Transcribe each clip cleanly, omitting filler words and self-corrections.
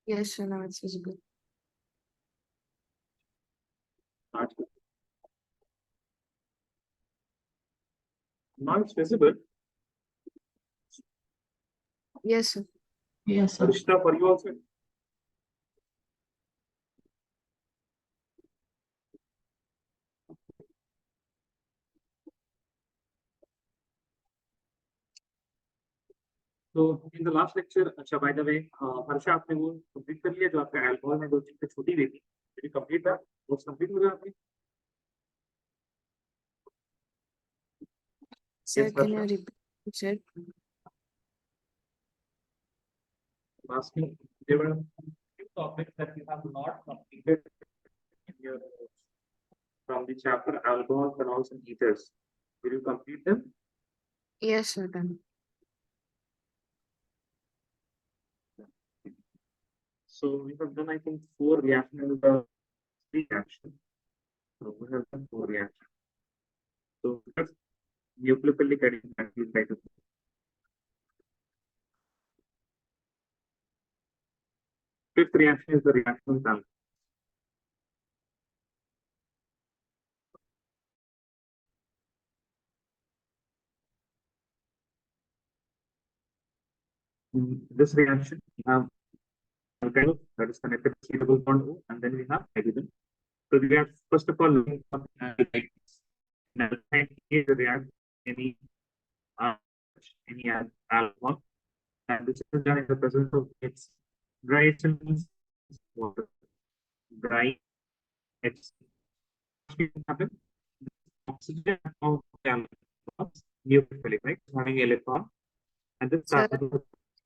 Yes, sir. Now it's visible. Now it's visible. Yes, sir. Yes, sir. Arishita, for you also. So in the last lecture, अच्छा, by the way, Harsha आपने वो complete कर लिया जो आपका alcohol में दो चीजें छोटी हुई थी. Did you complete that? वो complete हो गया आपने? Sir, Yes, can you Harsha. repeat, sir? Asking, there were few topics that you have not completed in your from the chapter alcohol, phenols, and ethers. Will you complete them? Yes, sir. Done. So we have done, I think, 4 reactions and 3 reactions. So we have done 4 reactions. So just nucleophilic addition and we try to. Fifth reaction is the reaction with alcohol. In this reaction, we have alkyl that is connected to C double bond O, and then we have hydrogen. So we have first of all looking for alkynes. In alkyne, we react any alcohol, and this is done in the presence of its dry HCl means water. Dry HCl. What will happen? Oxygen of the alcohol, nucleophilic, right? Having electron, and this Sir, carbon.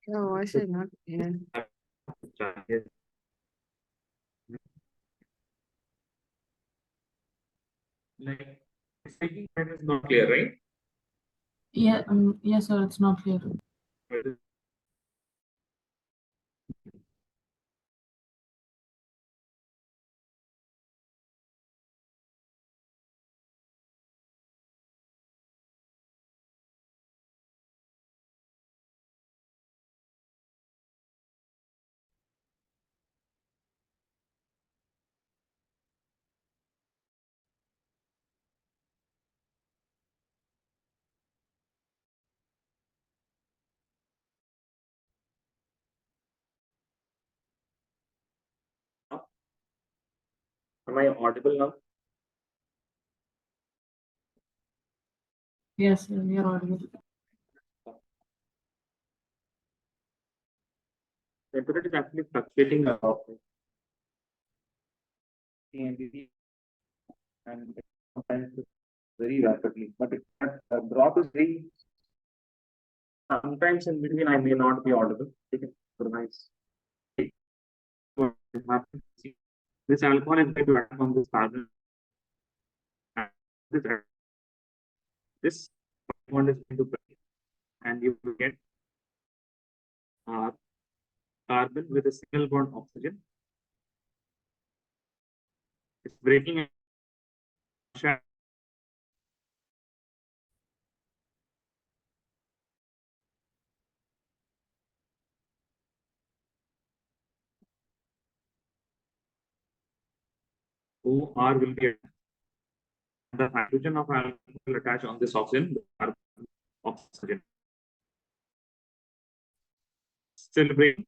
your voice is not clear. Yes. Like, speaking that is not clear, right? Yeah, yes, sir. It's not clear. Am I audible now? Yes, sir. You're audible. Temperature is actually fluctuating a lot. And sometimes very rapidly, but that drop is very. Sometimes in between, I may not be audible. Okay, so nice. What happens? This alcohol is going to act on this carbon. And this bond is going to break, and you will get carbon with a single bond oxygen. It's breaking. OR will be the hydrogen of alcohol will attach on this oxygen, oxygen. Still breaking.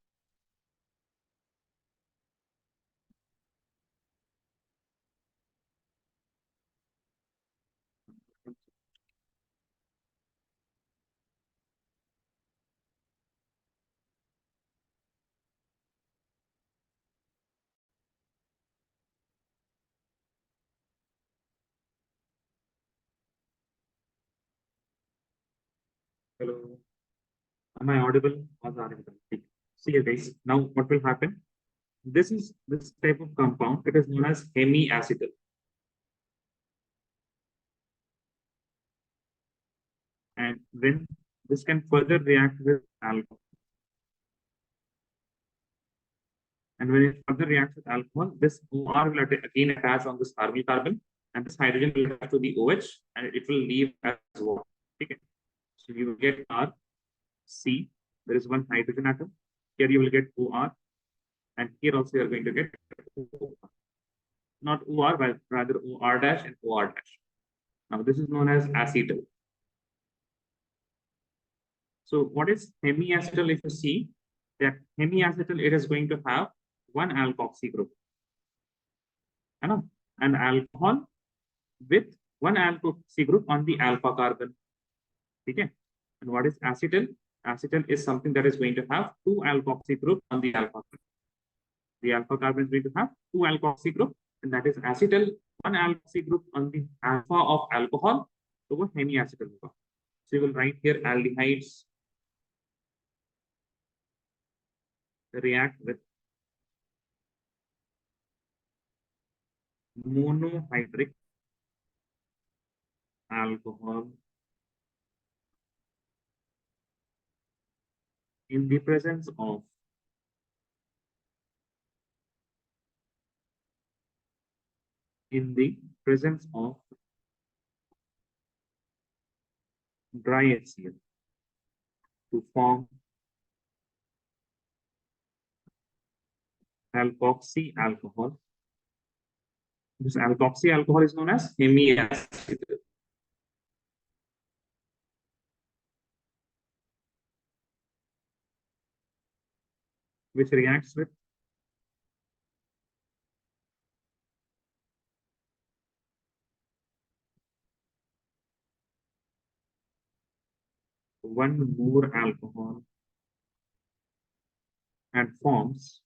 Hello. Am I audible? See you guys. Now what will happen? This type of compound. It is known as hemiacetal. And then this can further react with alcohol. And when it further reacts with alcohol, this OR will again attach on this carbon, and this hydrogen will attach to the OH, and it will leave as water. Okay. So you will get R, C. There is one hydrogen atom. Here you will get OR. And here also you're going to get not OR, but rather OR dash and OR dash. Now this is known as acetal. So what is hemiacetal? If you see that hemiacetal, it is going to have one alkoxy group. You know, an alcohol with one alkoxy group on the alpha carbon. Okay. And what is acetal? Acetal is something that is going to have two alkoxy group on the alpha carbon. The alpha carbon is going to have two alkoxy group, and that is acetal, one alkoxy group on the alpha of alcohol over hemiacetal. So you will write here aldehydes react with monohydric alcohol in the presence of dry HCl to form alkoxy alcohol. This alkoxy alcohol is known as hemiacetal. Which reacts with one more alcohol and forms.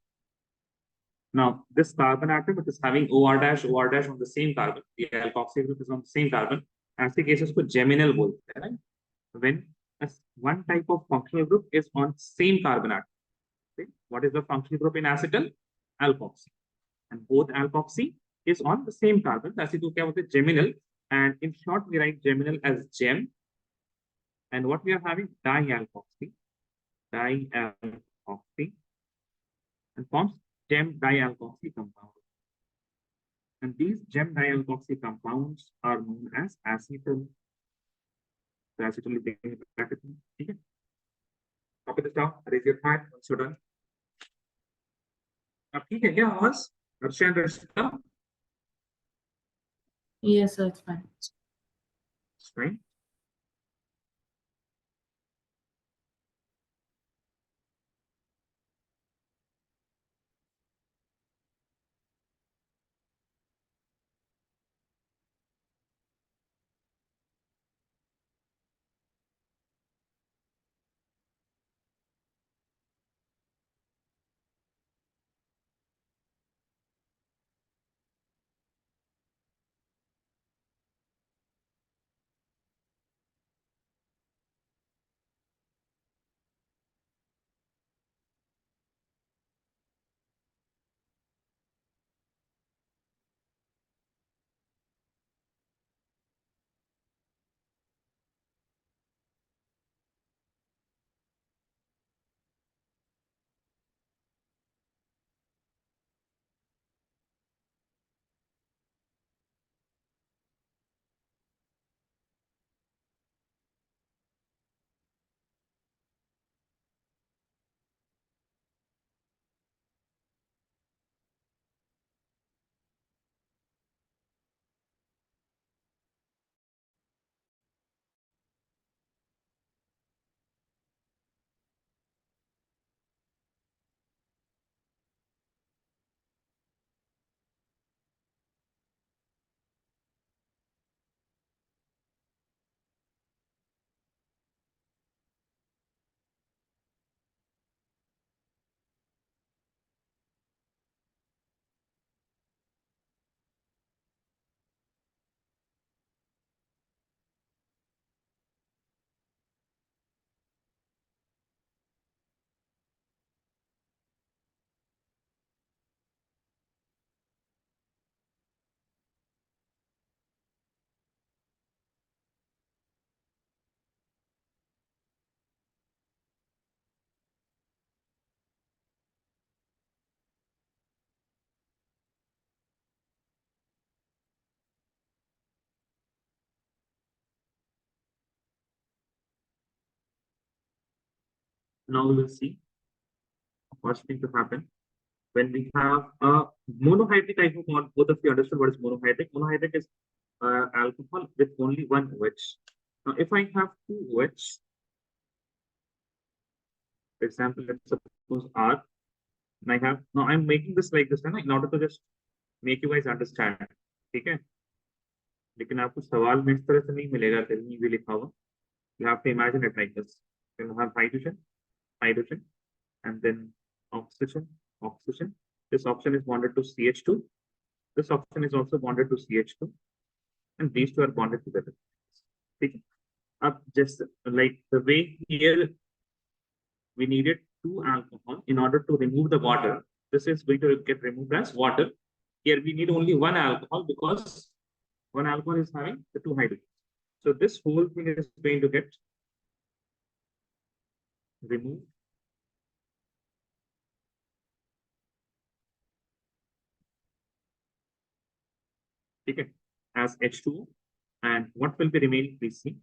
Now, this carbon atom, which is having OR dash on the same carbon, the alkoxy group is on the same carbon. ऐसे cases को geminal बोलते हैं, right? When one type of functional group is on same carbon atom. Okay? What is the functional group in acetal? Alkoxy. And both alkoxy is on the same carbon. ऐसे तो क्या बोलते हैं? Geminal. And in short, we write geminal as gem. And what we are having? Dialkoxy. Dialkoxy. And forms gem dialkoxy compound. And these gem dialkoxy compounds are known as acetal. So acetal is the bracket. Okay. Copy this down. Raise your hand once you're done. अब ठीक है क्या आवाज? Arshad, Arshita? Yes, sir, it's fine. It's fine. Now we will see what's going to happen. when we have a monohydric alcohol, both of you understood what is monohydric. Monohydric is alcohol with only one OH. Now, if I have two OH, for example, let's suppose R, and I have, now I'm making this like this in order to just make you guys understand. Okay? लेकिन आपको सवाल में इस तरह से नहीं मिलेगा कहीं भी लिखा हुआ. You have to imagine it like this. You have hydrogen, hydrogen, and then oxygen, oxygen. This oxygen is bonded to CH2. This oxygen is also bonded to CH2, and these two are bonded together. Okay? Up just like the way here we needed two alcohol in order to remove the water. This is going to get removed as water. Here we need only one alcohol because one alcohol is having the two hydrogens. So this whole thing is going to get removed. Okay, as H2O. And what will be remaining, please see.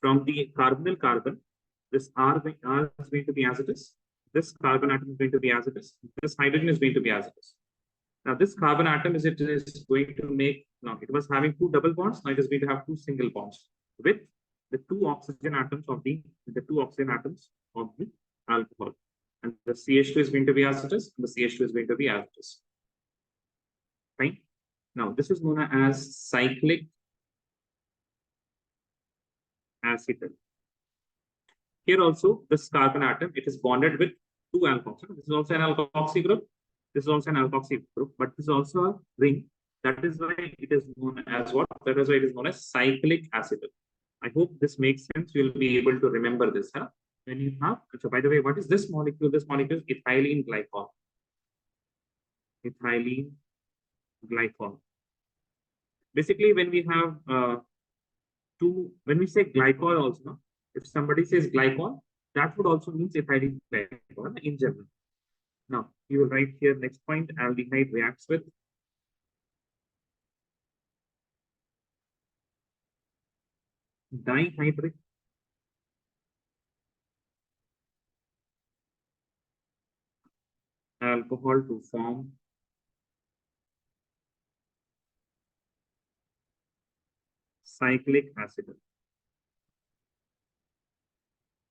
From the carbonyl carbon, this R is going to be as it is. This carbon atom is going to be as it is. This hydrogen is going to be as it is. Now, this carbon atom is going to make, now it was having two double bonds, now it is going to have two single bonds with the two oxygen atoms of the alcohol. And the CH2 is going to be as it is, and the CH2 is going to be as it is. Fine. Now, this is known as cyclic acetal. Here also, this carbon atom, it is bonded with two alcohols. This is also an alkoxy group. This is also an alkoxy group, but this is also a ring. That is why it is known as what? That is why it is known as cyclic acetal. I hope this makes sense. You'll be able to remember this. Huh? When you have, so by the way, what is this molecule? This molecule is ethylene glycol. Ethylene glycol. Basically, when we have when we say glycol also, if somebody says glycol, that would also mean ethylene glycol in general. Now, you will write here next point, aldehyde reacts with dihydric alcohol to form cyclic acetal.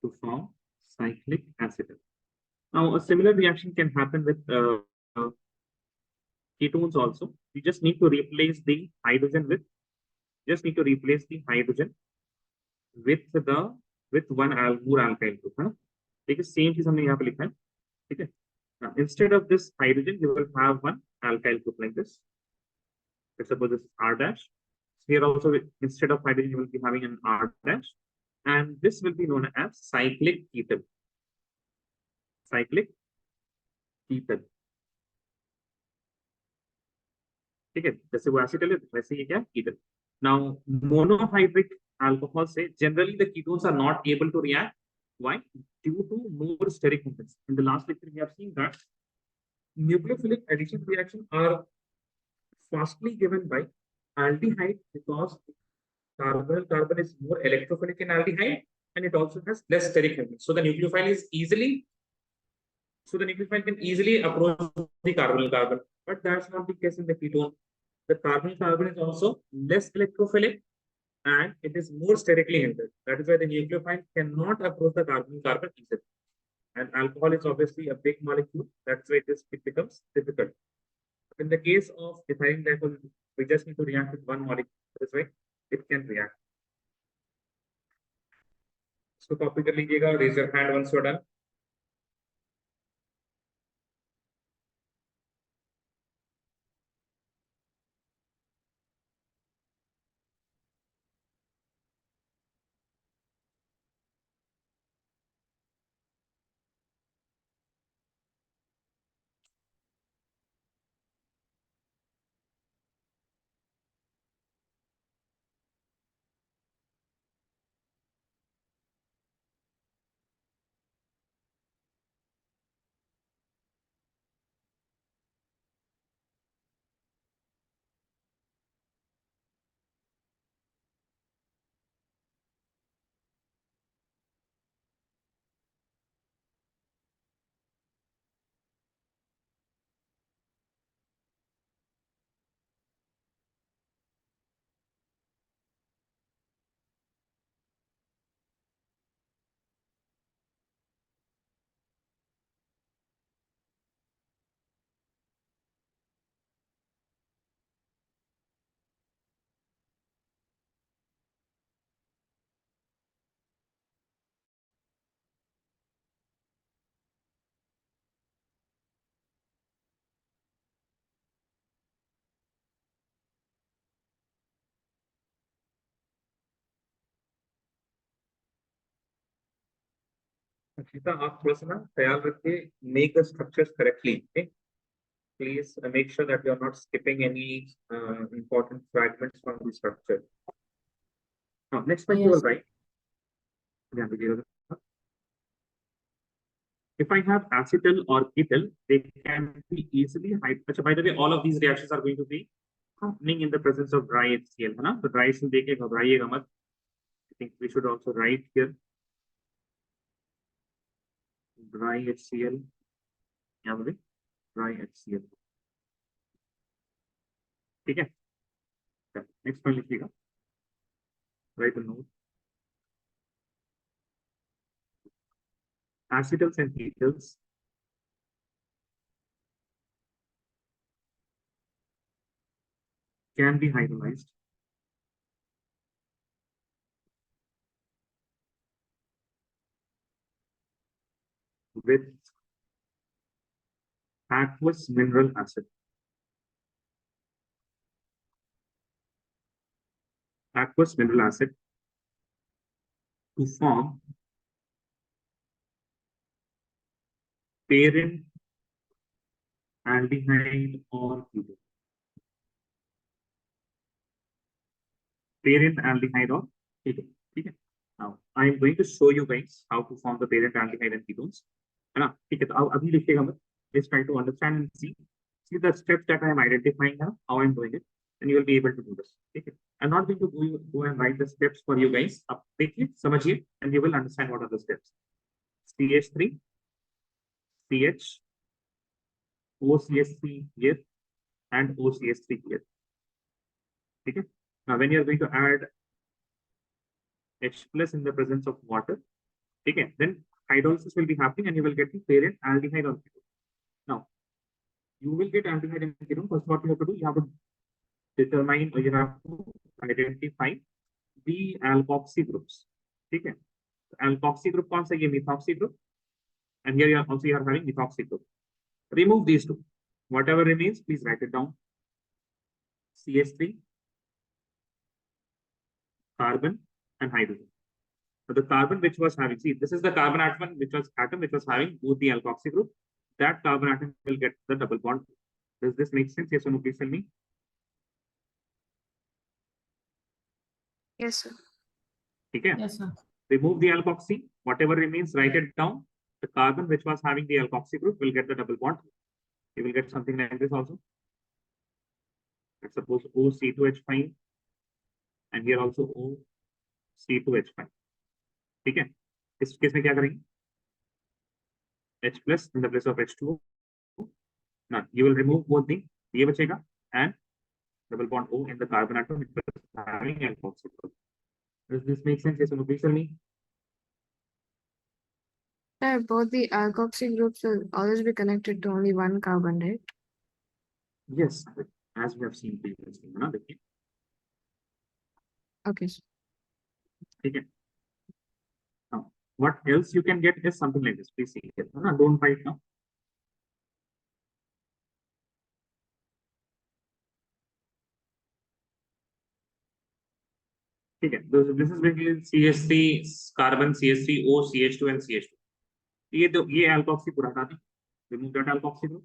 To form cyclic acetal. Now, a similar reaction can happen with ketones also. You just need to replace the hydrogen with, with one more alkyl group. Huh? Take the same चीज हमने यहाँ पे लिखा है. ठीक है. Now, instead of this hydrogen, you will have one alkyl group like this. Let's suppose this is R dash. Here also, instead of hydrogen, you will be having an R dash. And this will be known as cyclic ketal. Cyclic ketal. ठीक है, जैसे वो acetal है वैसे ये क्या कीटल. Now, monohydric alcohol say generally the ketones are not able to react. Why? Due to more steric movements. In the last lecture, we have seen that nucleophilic addition reactions are fastly given by aldehyde because carbon is more electrophilic in aldehyde and it also has less steric movement. So the nucleophile can easily approach the carbon, but that's not the case in the ketone. The carbon is also less electrophilic and it is more sterically hindered. That is why the nucleophile cannot approach the carbon easily. And alcohol is obviously a big molecule. That's why it becomes difficult. In the case of ethylene glycol, we just need to react with one molecule. That's why it can react. So copy कर लीजिएगा. Raise your hand once you're done. Akshita आप थोड़ा सा ना ख्याल रखिए, make the structures correctly. Okay, please make sure that you are not skipping any important fragments from the structure. Now next point you will Yes. write. ध्यान दीजिएगा। If I have acetal or ketal, they can be easily hydrolyzed. By the way, all of these reactions are going to be happening in the presence of dry HCl, है ना? तो dry HCl देखे घबराइएगा मत. I think we should also write here dry HCl. क्या बोले? Dry HCl. ठीक है? Next point लिखिएगा. Write a note. Acetals and ketals can be hydrolyzed with aqueous mineral acid. Aqueous mineral acid to form parent aldehyde or ketone. Parent aldehyde or ketone. ठीक है? Now I am going to show you guys how to form the parent aldehyde and ketones. है ना? ठीक है, तो अब अभी लिखिएगा मत. Let's try to understand and see the steps that I am identifying now, how I am doing it, and you will be able to do this. ठीक है? I'm not going to go and write the steps for you guys. अब देखिए, समझिए, and you will understand what are the steps. CH3, CH, OCH3 here, and OCH3 here. ठीक है? Now when you are going to add H plus in the presence of water, okay, then hydrolysis will be happening and you will get the parent aldehyde or ketone. Now, you will get aldehyde and ketone. First, what you have to do, you have to determine or you have to identify the alkoxy groups. Okay, alkoxy group कौन सा ये methoxy group, and here you are also having methoxy group. Remove these two. Whatever remains, please write it down. CH3, carbon, and hydrogen. So the carbon which was having, see, this is the carbon atom which was having both the alkoxy group. That carbon atom will get the double bond. Does this make sense? Yes or no? Please tell me. Yes, sir. Okay. Yes, sir. Remove the alkoxy. Whatever remains, write it down. The carbon which was having the alkoxy group will get the double bond. You will get something like this also. Let's suppose OC2H5, and here also OC2H5. ठीक है? इस case में क्या करेंगे? H plus in the place of H2O. Now you will remove both the ये बचेगा and double bond O in the carbon atom which was having alkoxy group. Does this make sense? Yes or no? Please tell me. Sir, both the alkoxy groups will always be connected to only one carbon, right? Yes, as we have seen previously. है ना? देखिए. Okay, sir. ठीक है. Now, what else you can get is something like this. Please see here. है ना? Don't write now. ठीक है. This is basically CH3 carbon, CH3O, CH2 and CH2. ये alkoxy पूरा हटा दें. Remove that alkoxy group.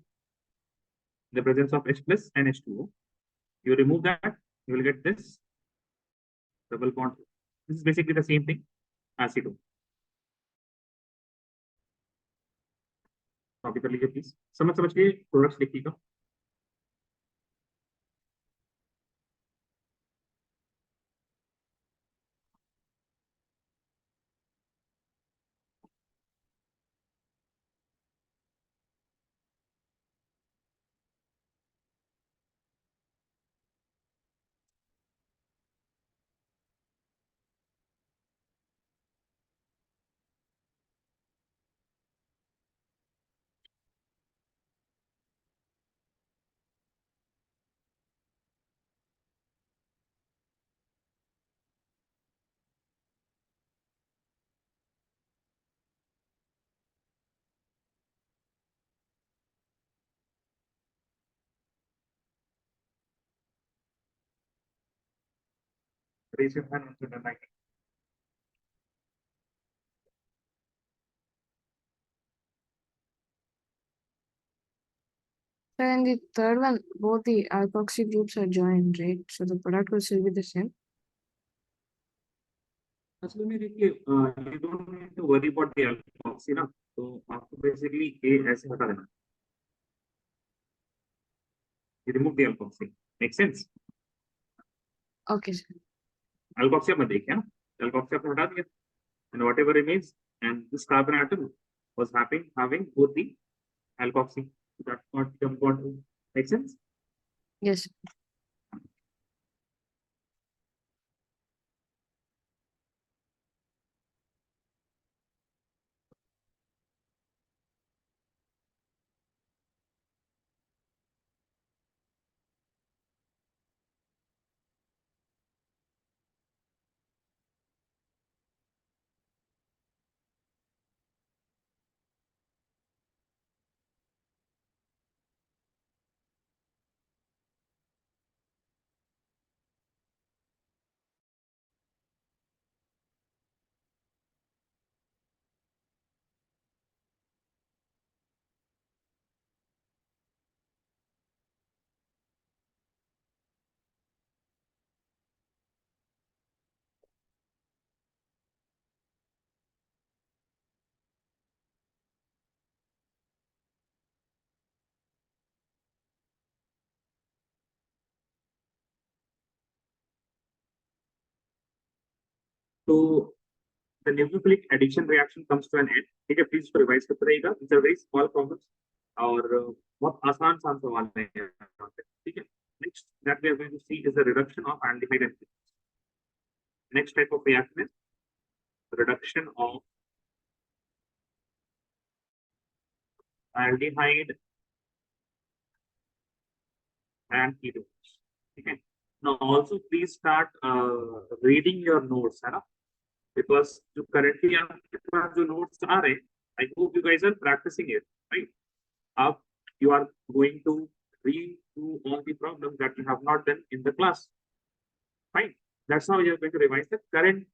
The presence of H plus and H2O. You remove that, you will get this double bond. This is basically the same thing. Acetone. Copy कर लीजिए please. समझ के products लिखिएगा. Raise your hand onto the mic. So in the third one, both the alkoxy groups are joined, right? So the product will still be the same. Actually, you don't need to worry about the alkoxy ना. So आपको basically A ऐसे हटा देना. You remove the alkoxy. Make sense? Okay, sir. Alkoxy आप मत देखिए ना. Alkoxy आपने हटा दिया. And whatever remains, and this carbon atom was having both the alkoxy. So that's not important. Make sense? Yes. So the nucleophilic addition reaction comes to an end. ठीक है, please revise करते रहिएगा. These are very small problems और बहुत आसान सवाल है यहाँ पे. ठीक है. Next that we are going to see is the reduction of aldehyde and ketone. Next type of reaction is reduction of aldehyde and ketones. Okay. Now also please start reading your notes, है ना? Because जो currently आपके पास जो notes आ रहे हैं, I hope you guys are practicing it, right? Up, you are going to read through all the problems that you have not done in the class, right? That's how you're going to revise the current.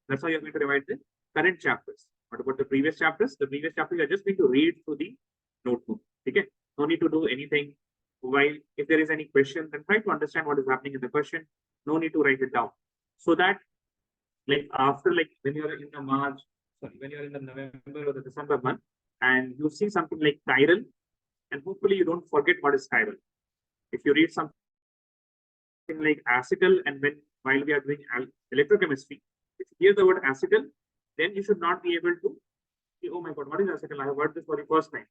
That's how you're going to revise the current chapters. What about the previous chapters? The previous chapters you're just going to read through the notebook. Okay, no need to do anything. While if there is any question, then try to understand what is happening in the question. No need to write it down. So that like after like when you're in the March, sorry, when you're in the November or the December month, and you see something like chiral, and hopefully you don't forget what is chiral. If you read something like acetal, and while we are doing electrochemistry, if you hear the word acetal, then you should not be able to say, oh my god, what is acetal? I have heard this for the first time.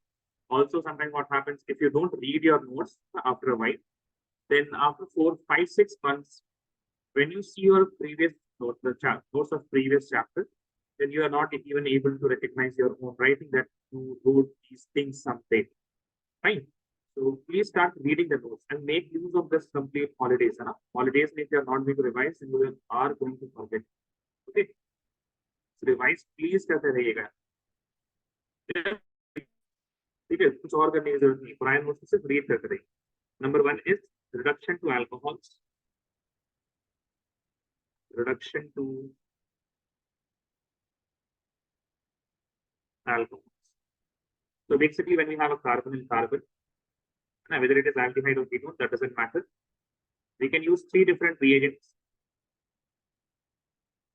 Also, sometimes what happens if you don't read your notes after a while, then after 4, 5, 6 months, when you see your previous notes, the notes of previous chapters, then you are not even able to recognize your own writing that you wrote these things someday. Fine. So please start reading the notes and make use of this complete holidays. Huh? Holidays, if you are not going to revise, then you are going to forget. Okay. So revise, please करते रहिएगा. ठीक है, कुछ और करने की जरूरत नहीं. पुराने नोट्स सिर्फ रीड करते रहिए. Number 1 is reduction to alcohols. Reduction to alcohols. So basically, when we have a carbon and carbon, whether it is aldehyde or ketone, that doesn't matter. We can use 3 different reagents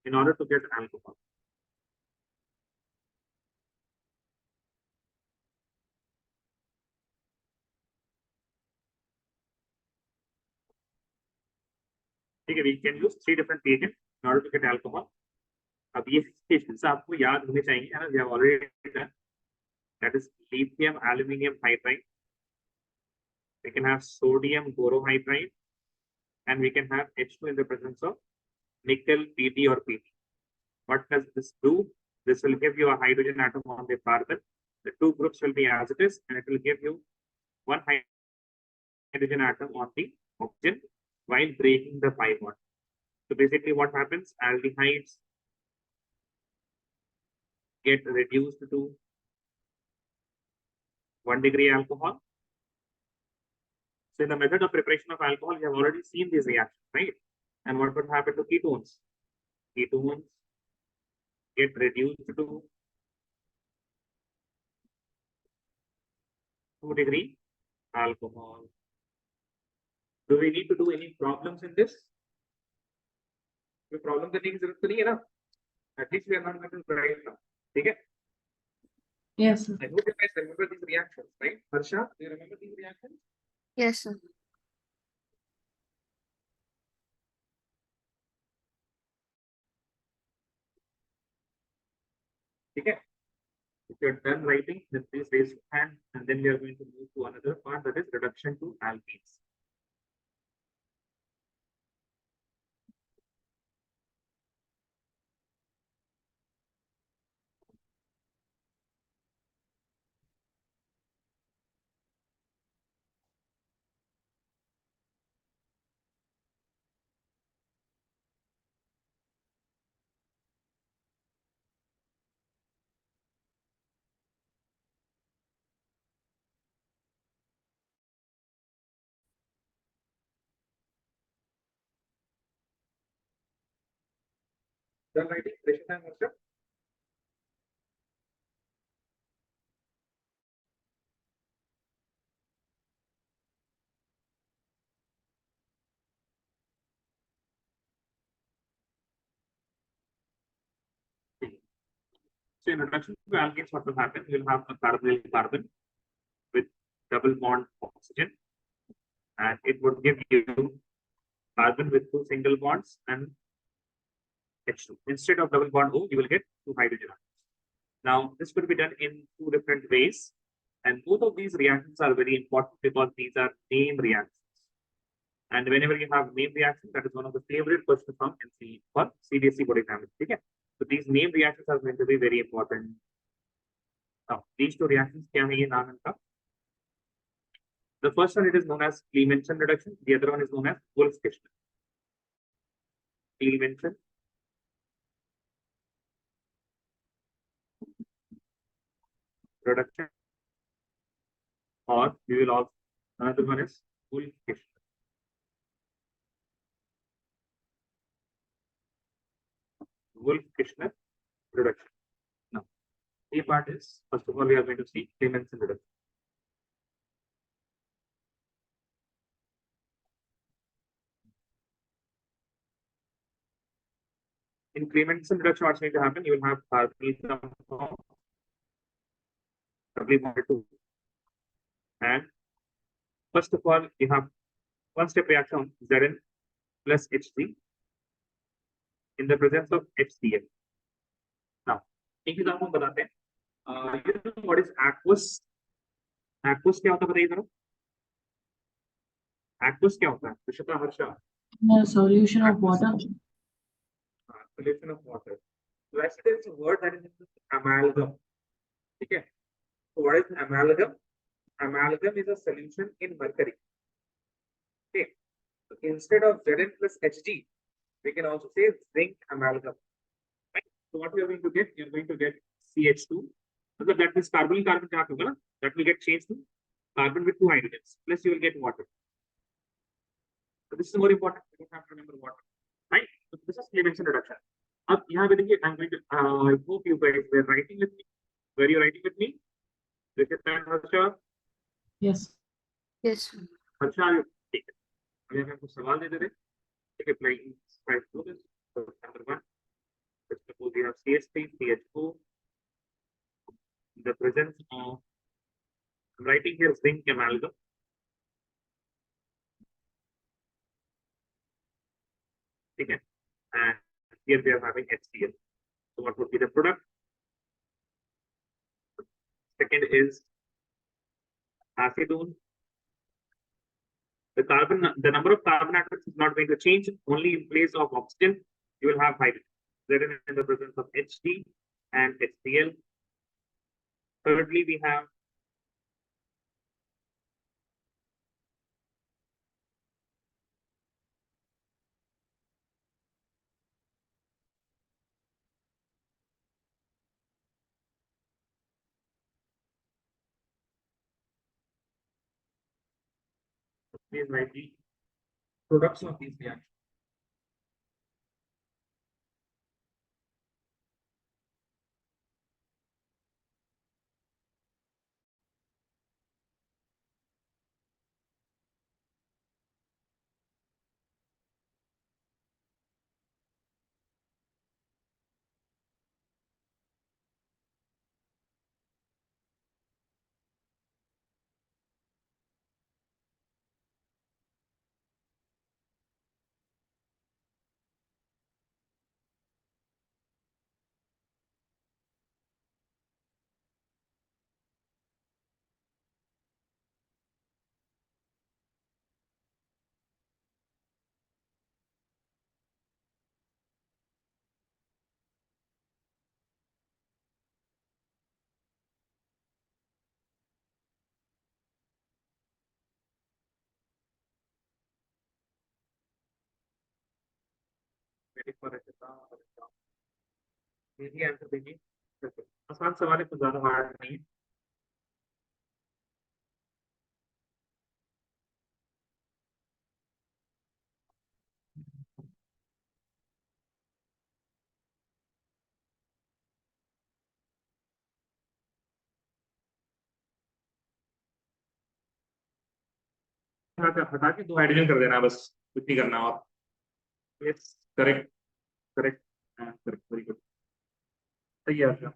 in order to get alcohol. ठीक है, we can use 3 different reagents in order to get alcohol. अब ये stations आपको याद होने चाहिए, है ना? We have already done. That is lithium aluminium hydride. We can have sodium borohydride, and we can have H2 in the presence of nickel, Pd or Pt. What does this do? This will give you a hydrogen atom on the carbon. The 2 groups will be as it is, and it will give you 1 hydrogen atom on the oxygen while breaking the pi bond. So basically what happens, aldehydes get reduced to 1 degree alcohol. So in the method of preparation of alcohol, you have already seen these reactions, right? And what would happen to ketones? Ketones get reduced to 2 degree alcohol. Do we need to do any problems in this? The problem करने की जरूरत तो नहीं है ना? At least we are not going to write now. ठीक है? Yes, sir. I hope you guys remember these reactions, right? Harsha, do you remember these reactions? Yes, sir. ठीक है? If you're done writing, then please raise your hand, and then we are going to move to another part, that is reduction to alkenes. Done writing? Raise your hand, Harsha. So in reduction to alkenes, what will happen? You'll have a carbonyl carbon with double bond oxygen, and it would give you carbon with two single bonds and H2. Instead of double bond O, you will get two hydrogen atoms. Now, this could be done in two different ways, and both of these reactions are very important because these are name reactions. And whenever you have name reactions, that is one of the favorite questions from NC for CBSE board examination. Okay? So these name reactions are going to be very important. Now, these two reactions, क्या है ये नाम इनका? The first one, it is known as Clemenson reduction. The other one is known as Wolff-Kishner. Clemenson reduction, or we will also, another one is Wolff-Kishner. Wolff-Kishner reduction. Now, A part is, first of all, we are going to see Clemenson reduction. In Clemenson reduction, what's going to happen? You will have carbonyl compound, doubly bonded to, and first of all, you have one step reaction Zn plus Hc in the presence of HCl. Now, एक चीज आपको बताते हैं. You know what is aqueous? Aqueous क्या होता है बताइए जरा. Aqueous क्या होता है? Rishita, Harsha. Solution of water. Solution of water. So actually, there is a word that is amalgam. Okay. So what is amalgam? Amalgam is a solution in mercury. Okay. So instead of Zn plus Hg, we can also say zinc amalgam. Right? So what we are going to get? You are going to get CH2. So that means carbon carbon that will get changed to carbon with two hydrogens. Plus you will get water. So this is more important. You don't have to remember water. Right? So this is Clemenson reduction. Up here, I'm going to, I hope you guys were writing with me. Were you writing with me? This is Harsha. Yes. Yes, sir. Harsha, you take it. अभी हमें कुछ सवाल दे दे रहे. Take a play. Try to do this. So number one. Let's suppose we have CH3, CH4. In the presence of, I'm writing here zinc amalgam. Okay. And here we are having HCl. So what would be the product? Second is acetone. The number of carbon atoms is not going to change. Only in place of oxygen, you will have hydrogen. Zn in the presence of Hd and HCl. Thirdly, we have these likely products of these reactions. Answer देखिए, आसान सवाल है, कुछ ज्यादा hard नहीं है। हटा के 2 हाइड्रोजन कर देना, बस कुछ नहीं करना। और yes, correct, correct, correct, very good, सही है आपका।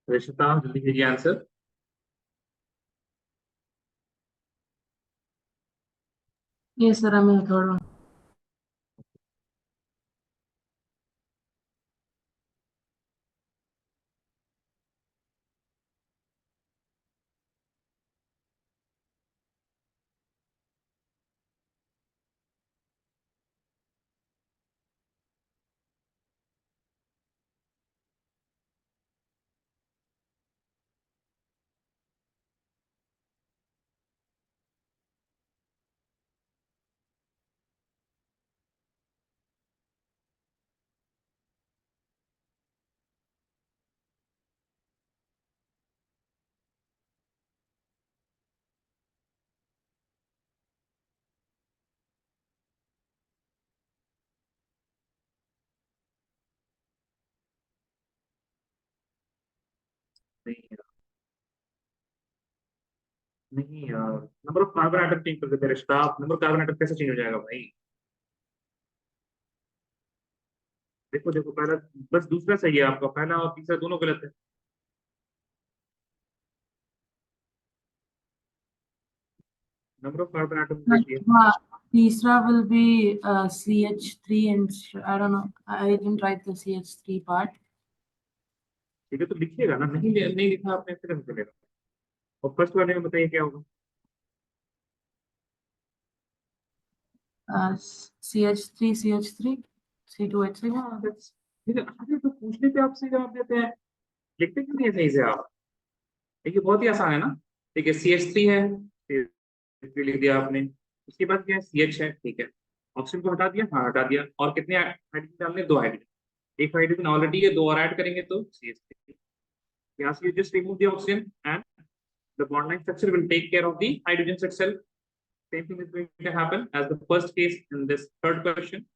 रिश्ता, जल्दी कीजिए answer. Yes, sir. I'm in the third one. नहीं नहीं यार, number of carbon atom change कर देते हैं रिश्ता, नंबर कार्बन आइटम कैसे चेंज हो जाएगा भाई? देखो देखो, पहला, बस दूसरा सही है आपका, पहला और तीसरा दोनों गलत है। नंबर ऑफ कार्बन आइटम देखिए। Tisra will be CH3 and I don't know. I didn't write the CH3 part. ठीक है, तो लिखिएगा ना, नहीं नहीं लिखा आपने फिर हम चलेगा। और फर्स्ट वाले में बताइए क्या होगा। CH3, CH3, C2H6. हाँ that's- ठीक है, अरे तो पूछने पे आपसे जवाब देते हैं, लिखते क्यों नहीं है सही से आप? देखिए बहुत ही आसान है ना। ठीक है, CH3 है, CH3 लिख दिया आपने। उसके बाद क्या है, CH है, ठीक है। ऑप्शन को हटा दिया, हाँ हटा दिया। और कितने हाइड्रोजन डालने, 2 हाइड्रोजन। एक हाइड्रोजन ऑलरेडी है, 2 और ऐड करेंगे तो CH3। यहाँ से just remove the oxygen and the bond line structure will take care of the hydrogens itself. Same thing is going to happen as the first case in this third question.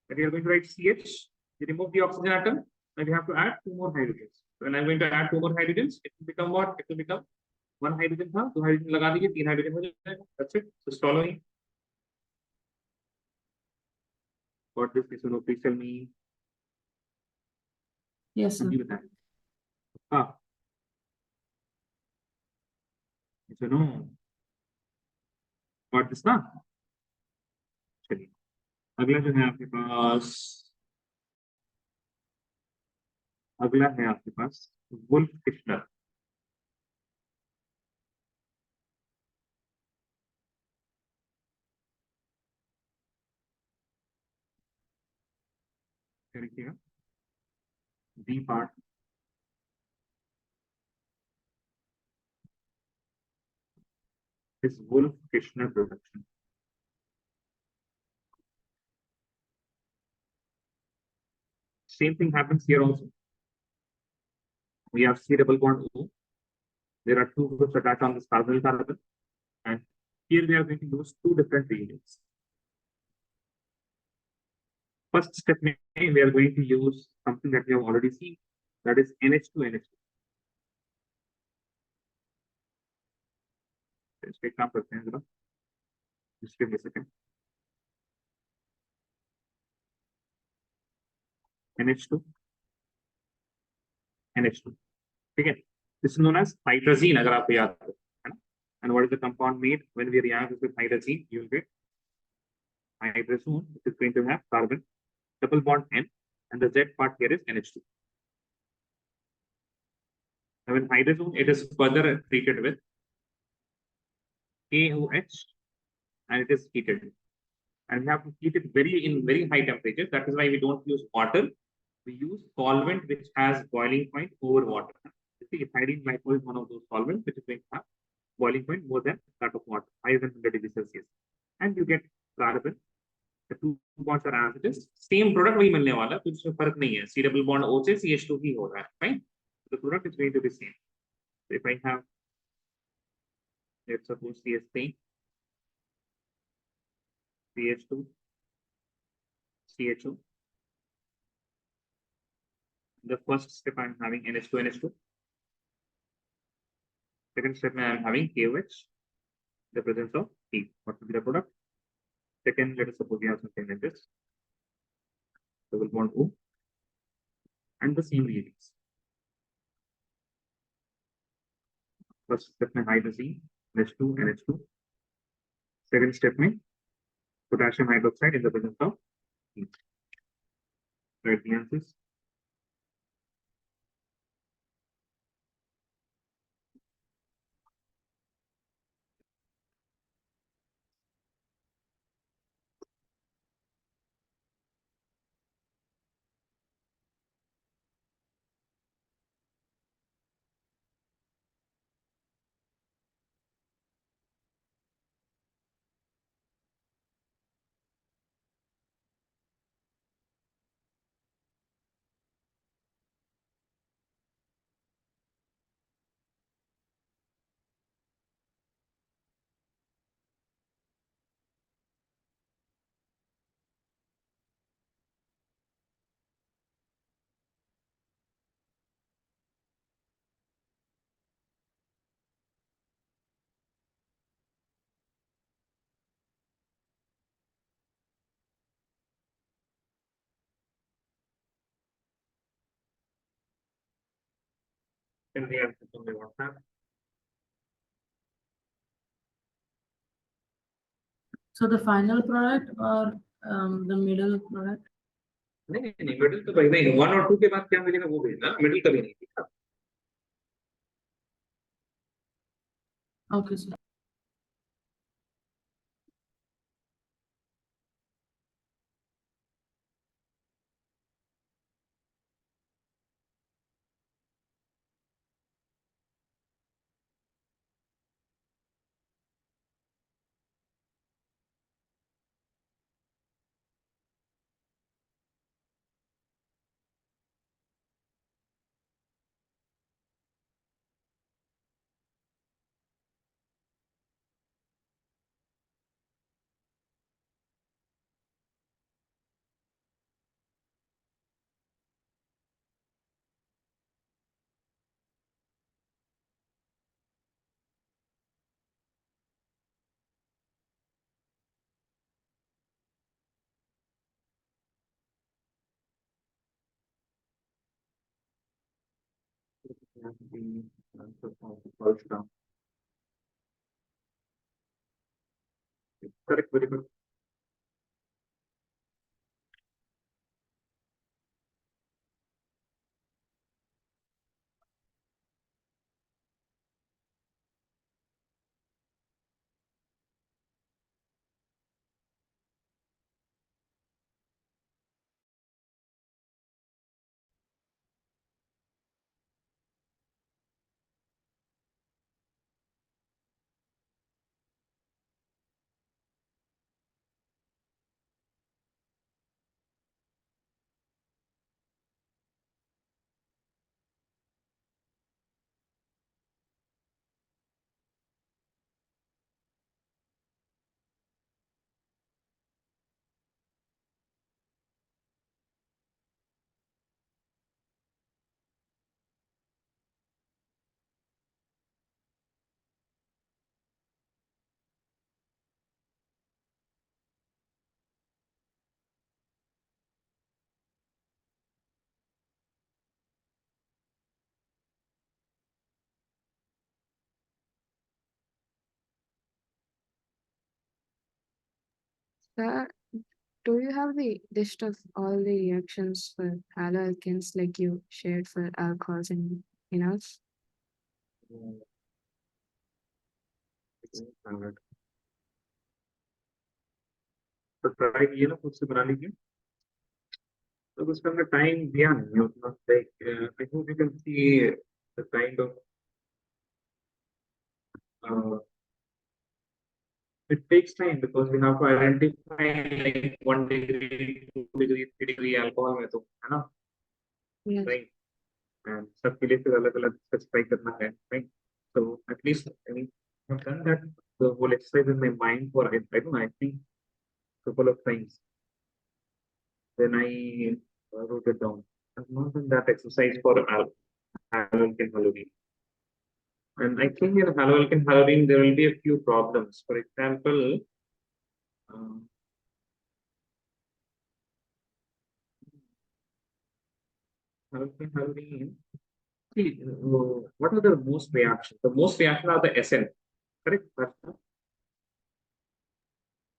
That we are going to write CH, you remove the oxygen atom, and you have to add 2 more hydrogens. So when I'm going to add 2 more hydrogens, it will become what? It will become 1 hydrogen था, 2 hydrogen लगा दीजिए, 3 hydrogen हो जाएगा. That's it. So following what this is, please tell me. Yes, sir. जी बताएं। हाँ, सुनो, what this ना। चलिए, अगला जो है आपके पास, अगला है आपके पास वुल्फ किशनर। क्या लिखिएगा? B part is Wolff-Kishner production. Same thing happens here also. We have C double bond O. There are 2 groups attached on this carbonyl carbon, and here we are going to use 2 different reagents. First step, we are going to use something that we have already seen, that is NH2NH2. इसका एक काम करते हैं जरा, just give me a second. NH2, NH2, ठीक है? This is known as hydrazine, अगर आपको याद हो, है ना? And what is the compound made when we react this with hydrazine? You will get hydrazone, which is going to have carbon double bond N, and the Z part here is NH2. Now in hydrazone, it is further treated with KOH and it is heated. And we have to heat it in very high temperatures. That is why we don't use water. We use solvent which has boiling point over water. You see, iodine glycol is one of those solvents which is going to have boiling point more than that of water, higher than 100 degrees Celsius. And you get carbon. The two bonds are as it is. Same product वही मिलने वाला, कुछ फर्क नहीं है. C double bond O से CH2 ही हो रहा है, fine. The product is going to be same. So if I have, let's suppose CH3, CH2, CHO. The first step I'm having NH2, NH2. Second step I'm having KOH, the presence of T. What will be the product? Second, let us suppose we have something like this. Double bond O and the same reagents. First step में hydrazine, NH2, NH2. Second step में potassium hydroxide in the presence of T. Write the answers. Send the answers on the WhatsApp. So the final product or the middle product? नहीं middle तो भाई नहीं 1 और 2 के बाद क्या मिलेगा वो भेजना मिडिल कभी नहीं दिखा. Okay, sir. Correct, very good. Sir, do you have the list of all the reactions for haloalkanes like you shared for alcohols and phenols? तो ट्राई किए ना खुद से बनाने की, तो उसका हमने टाइम दिया नहीं है उतना, like I hope you can see the kind of it takes time because we have to identify like 1 degree, 2 degree, 3 degree alcohol में तो है ना, Yes. right? And सबके लिए फिर अलग अलग स्पेसिफाई करना है, right? So at least I mean I've done that the whole exercise in my mind for I don't know, I think couple of times. Then I wrote it down. I've not done that exercise for haloalkane halorine. And I think in haloalkane halorine there will be a few problems. For example, uh, haloalkane halorine. See, what are the most reactions? The most reaction are the SN, correct?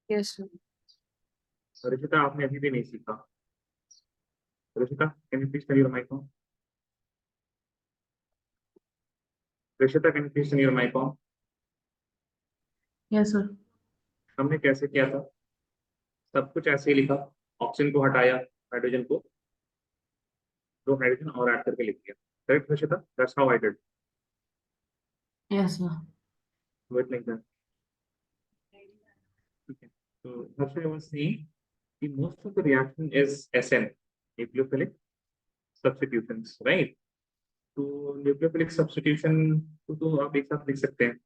Yes, sir. Rishita, आपने अभी भी नहीं सीखा. Rishita, can you please turn your mic on? Rishita, can you please turn your mic on? Yes, sir. हमने कैसे किया था? सब कुछ ऐसे ही लिखा. ऑक्सीजन को हटाया, हाइड्रोजन को, दो हाइड्रोजन और ऐड करके लिख दिया. Correct Rashita? That's how I did. Yes, sir. Do it like that. Okay. So that's why I was saying the most of the reaction is SN, nucleophilic substitutions, right? तो nucleophilic substitution तो आप एक साथ लिख सकते हैं.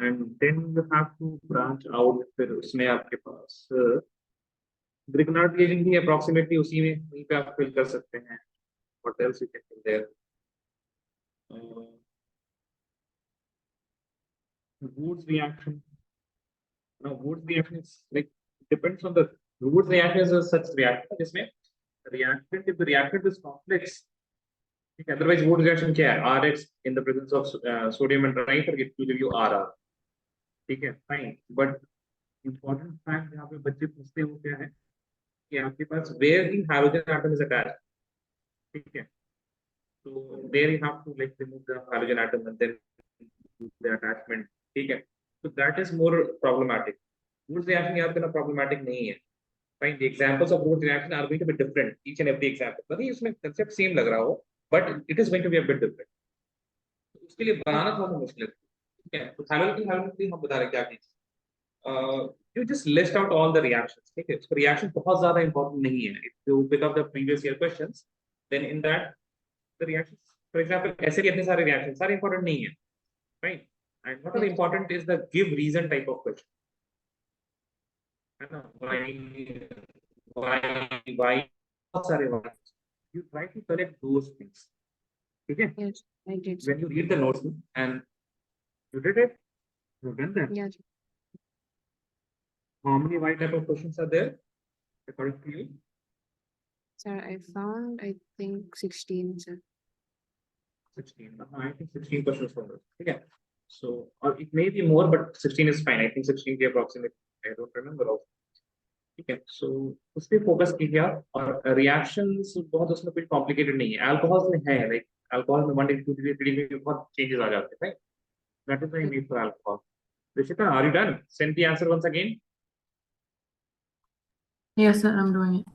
And then you have to branch out. फिर उसमें आपके पास ग्रिग्नार्ड रिएजेंट भी अप्रोक्सीमेटली उसी में वहीं पे आप फिल कर सकते हैं. What else you can do there? Woods reaction. Now, Woods reaction is like depends on the Woods reaction is a such reaction जिसमें reactant if the reactant is complex. Otherwise, Woods reaction क्या है? RH in the presence of sodium and nitre it will give you RR. ठीक है, fine. But important fact यहाँ पे बच्चे पूछते हैं वो क्या है कि आपके पास where the halogen atom is attached. ठीक है, so there you have to like remove the halogen atom and then the attachment. ठीक है, so that is more problematic. Woods reaction यहाँ पे ना problematic नहीं है. Fine, the examples of Woods reaction are going to be different each and every example. नहीं उसमें concept same लग रहा हो, but it is going to be a bit different. तो उसके लिए बनाना थोड़ा मुश्किल है. ठीक है, तो halogen हम बता रहे क्या चीज. You just list out all the reactions. ठीक है, so reaction बहुत ज्यादा important नहीं है. If you pick up the previous year questions, then in that the reactions, for example, ऐसे भी इतने सारे reactions सारे important नहीं है, right? And what are the Yes. important is the give reason type of question. है ना, why बहुत सारे why. You try to collect those things. ठीक है, Yes, I did, sir. when you read the notes and you did it, you done that. Yes, How many why type of questions are there according to you? sir. I found, I think, 16, sir. 16. I think 16 questions from this. ठीक है, so or it may be more but 16 is fine. I think 16 के approximate I don't remember also. ठीक है, so उस पे focus कीजिए आप. और रिएक्शंस बहुत उसमें कुछ कॉम्प्लिकेटेड नहीं है. अल्कोहल में है लाइक अल्कोहल में 1 2 3 3 में बहुत चेंजेस आ जाते हैं, right? That is why need for alcohol. Rishita, are you done? Send the answer once again. Yes, sir. I'm doing it.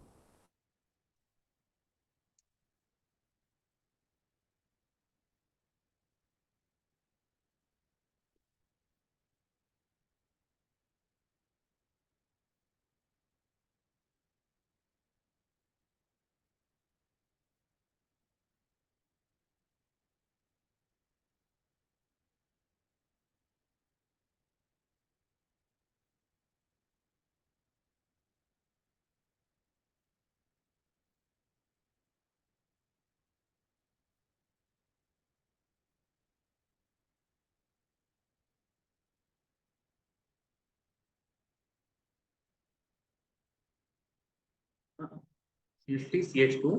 CH3 CH2.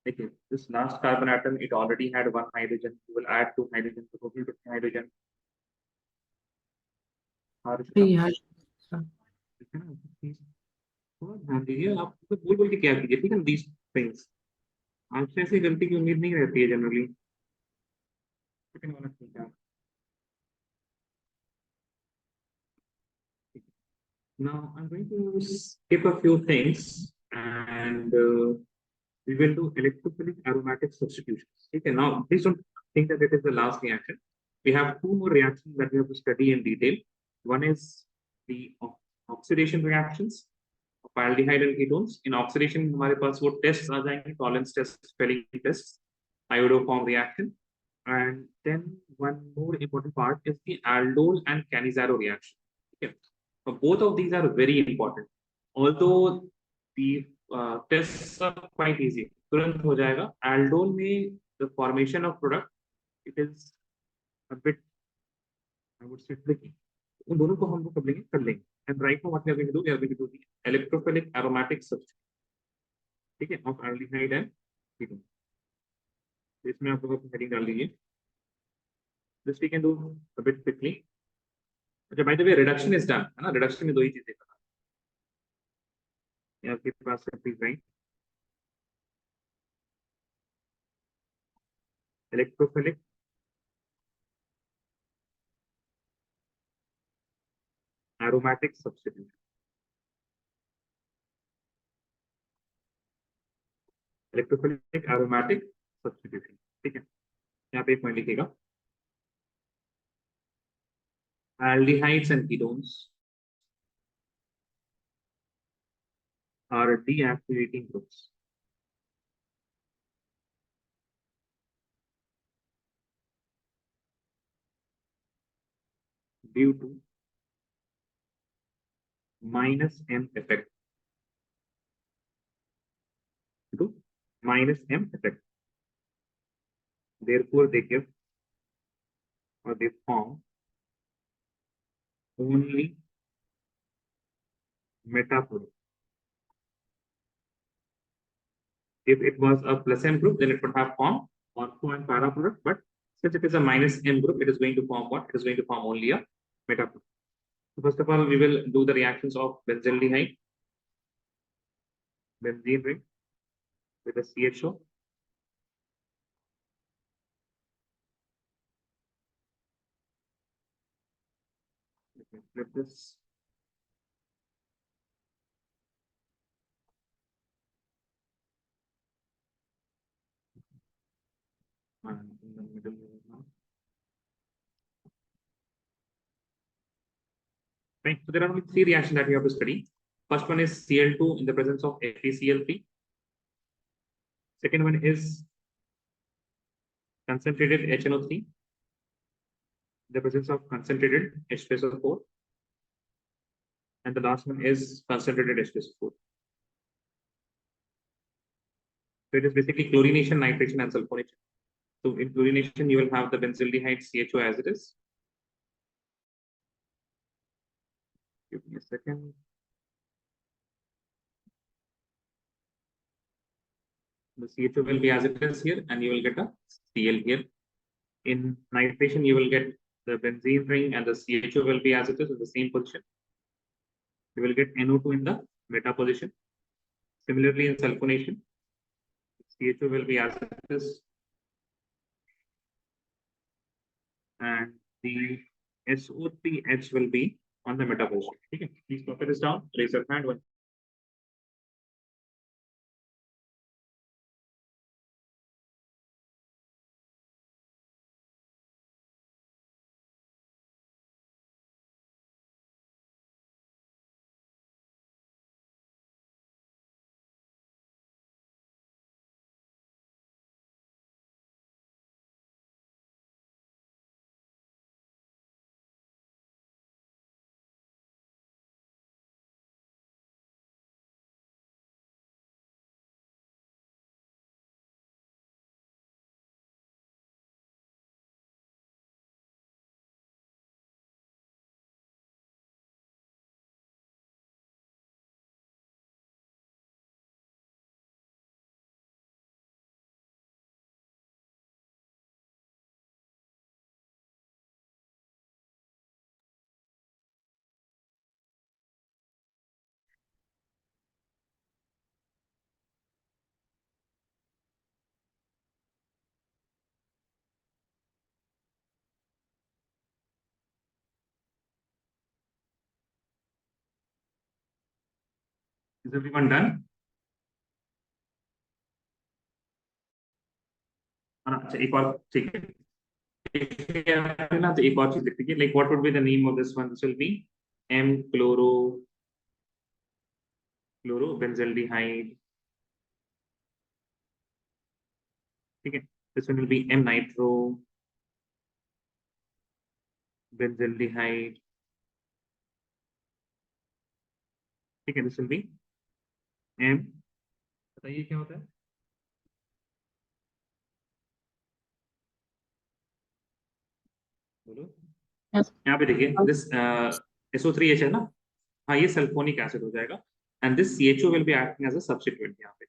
देखिए, this last carbon atom it already had one hydrogen. You will add two hydrogen to total कितने hydrogen? हाँ Rishita, 3 has. Sir. ठीक है ना? थोड़ा ध्यान दीजिए. आप तो बोल के क्या कीजिए, ठीक है ना? These things आपसे ऐसी गलती की उम्मीद नहीं रहती है generally. Now I'm going to skip a few things and we will do electrophilic aromatic substitutions. Okay, now please don't think that it is the last reaction. We have two more reactions that we have to study in detail. One is the oxidation reactions of aldehyde and ketones. In oxidation, हमारे पास वो tests आ जाएंगे, tolerance tests, spelling tests, iodoform reaction, and then one more important part is the aldol and Cannizzaro reaction. Okay, so both of these are very important. Although the tests are quite easy, तुरंत हो जाएगा. Aldol में the formation of product, it is a bit, I would say, tricky. उन दोनों को हम लोग कर लेंगे and right now what we are going to do, we are going to do the electrophilic aromatic substitution, ठीक है, of aldehyde and ketone. इसमें आप लोग अपनी हेडिंग डाल दीजिए. This we can do a bit quickly. अच्छा, by the way, reduction is done, है ना. reduction में दो ही चीजें करना है. आपके पास है, please write electrophilic aromatic substitution. Electrophilic aromatic substitution, ठीक है. यहाँ पे एक पॉइंट लिखिएगा. Aldehydes and ketones are deactivating groups. Due to minus M effect. Due to minus M effect. Therefore, they give or they form only meta product. If it was a plus M group, then it would have formed ortho and para product. But since it is a minus M group, it is going to form what? It is going to form only a meta product. So first of all, we will do the reactions of benzaldehyde, benzene ring with a CHO. Let me flip this. And in the middle now. Right. So there are only three reactions that we have to study. First one is Cl2 in the presence of FeCl3. Second one is concentrated HNO3 in the presence of concentrated H2SO4. And the last one is concentrated H2SO4. So it is basically chlorination, nitration, and sulfonation. So in chlorination, you will have the benzaldehyde CHO as it is. Give me a second. The CHO will be as it is here, and you will get a Cl here. In nitration, you will get the benzene ring, and the CHO will be as it is in the same position. You will get NO2 in the meta position. Similarly, in sulfonation, CHO will be as it is, and the SO3H will be on the meta position. Okay, please copy this down. Raise your hand when Is everyone done? अच्छा एक और ठीक है ना, तो एक और चीज लिख दीजिए, like what would be the name of this one? This will be m chlorobenzaldehyde, ठीक है। This one will be m nitro benzaldehyde, ठीक है। दिस विल बी एम, बताइए क्या होता है, बोलो। Yes. यहाँ पे देखिए दिस SO3H है ना, हाँ ये सल्फोनिक एसिड हो जाएगा, and this CHO will be acting as a substituent यहाँ पे।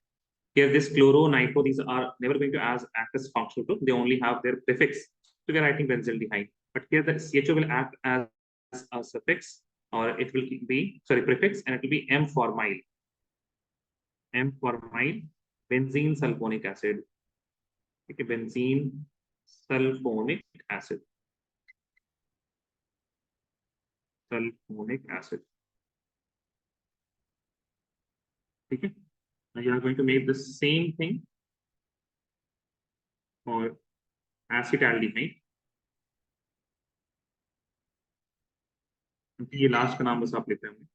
Here, this chloro, nitro, these are never going to act as functional group. They only have their prefix. So we are writing benzaldehyde. But here, the CHO will act as a suffix, or it will be, sorry, prefix, and it will be M-formyl. M-formyl, benzene sulfonic acid. Okay, benzene sulfonic acid. Sulfonic acid. Okay. Now you are going to make the same thing for acetaldehyde. ये last का नाम बस आप लेते हैं।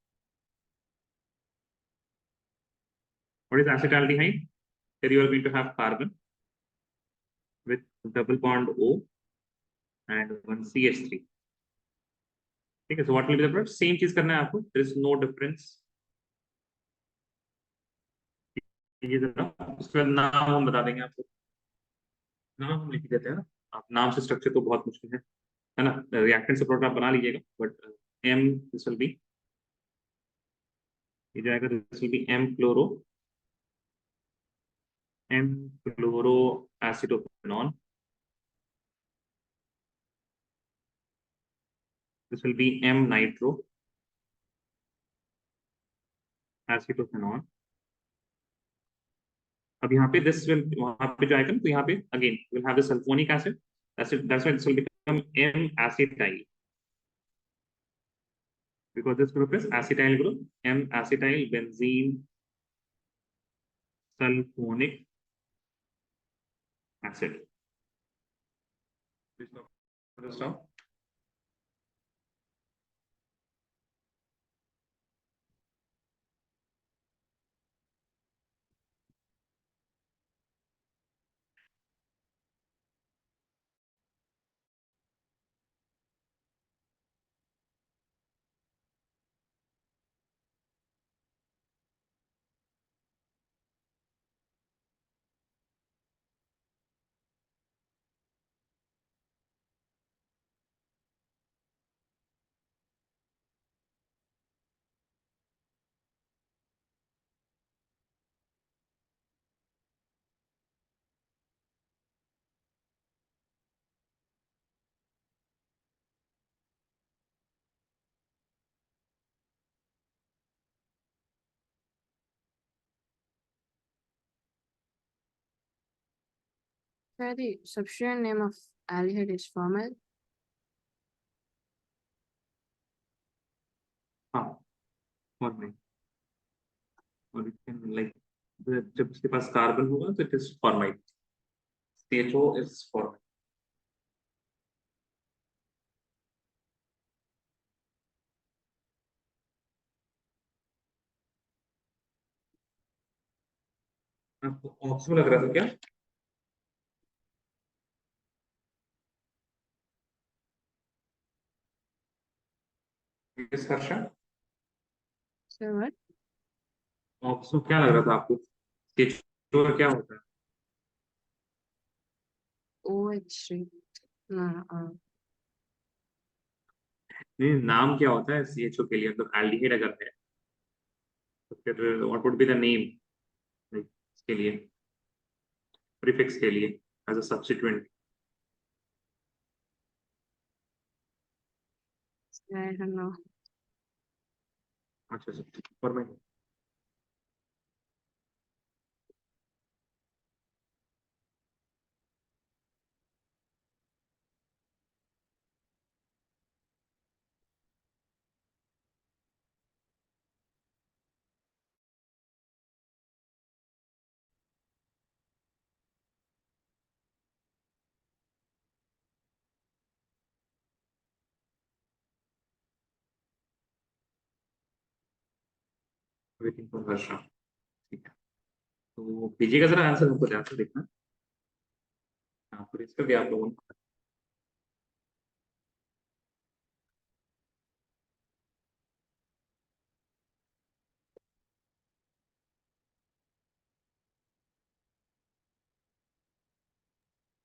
What is acetaldehyde? Here you are going to have carbon with double bond O and one CH3. ठीक है, so what will be the product? Same चीज करना है आपको, there is no difference। ये जरा उसके बाद नाम हम बता देंगे आपको, नाम हम लिख देते हैं ना, आप नाम से स्ट्रक्चर तो बहुत मुश्किल है ना, रिएक्टेंट से प्रोडक्ट आप बना लीजिएगा, but m this will be, ये जाएगा, this will be m chloro acetophenone, this will be m nitro acetophenone. अब यहाँ पे दिस विल, वहां पे जो आएगा, तो यहाँ पे again will have the sulphonic acid, that's why this will become m acetyl, because this group is acetyl group, M acetyl benzene sulfonic acid. Please stop. Where the substituent name of aldehyde is formal. हाँ, और नहीं, और like जब उसके पास carbon होगा तो it is formyl, CHO is formyl. आपको option लग रहा था क्या? Yes Harsha, So what? Option क्या लग रहा था आपको, CHO का क्या होता है? OH3. No, नहीं, नाम क्या होता है CHO के लिए, मतलब एल्डिहाइड अगर है तो फिर what would be the name, इसके लिए, प्रीफिक्स के लिए, as a substituent. I don't know. अच्छा फॉर्माइल। Waiting for Varsha. ठीक है, तो दीजिएगा जरा आंसर, हमको ध्यान से देखना। हाँ, तो इसका भी आप लोगों ने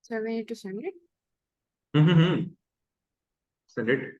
70 to 100. Select.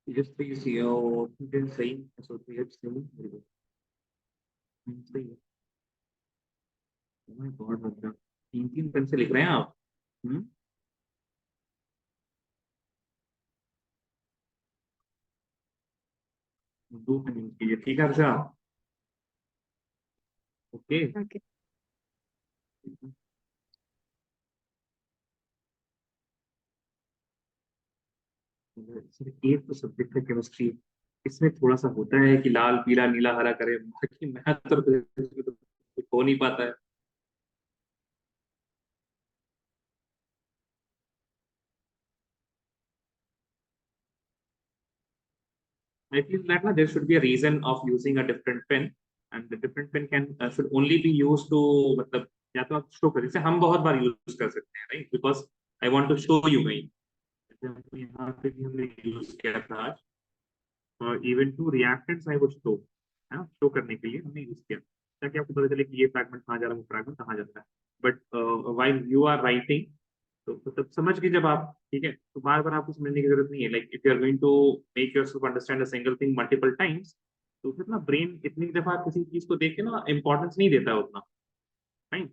Just please see your सही so सही very good। सही है। Oh my God, मतलब 3-3 पेन से लिख रहे हैं आप। हम्म, 2 पेन यूज कीजिए, ठीक है अच्छा। ओके। Okay. सिर्फ एक तो सब्जेक्ट है केमिस्ट्री, इसमें थोड़ा सा होता है कि लाल पीला नीला हरा करे, बाकी मैथ और physics में तो कुछ हो नहीं पाता है। I feel that there should be a reason of using a different pen, and the different pen can should only be used to मतलब या तो आप शो करें, जैसे हम बहुत बार यूज कर सकते हैं right, because I want to show you guys. जैसे यहाँ पे भी हमने यूज किया था आज, even two reactants I would show, है ना, शो करने के लिए हमने यूज किया ताकि आपको पता चले कि ये फ्रैगमेंट कहाँ जा रहा है, वो फ्रैगमेंट कहाँ जाता है। But while you are writing, तो मतलब समझ के जब आप, ठीक है, तो बार बार आपको समझने की जरूरत नहीं है। Like if you are going to make yourself understand a single thing multiple times, तो फिर ना ब्रेन इतनी दफा किसी चीज को देख के ना इंपॉर्टेंस नहीं देता है उतना, राइट।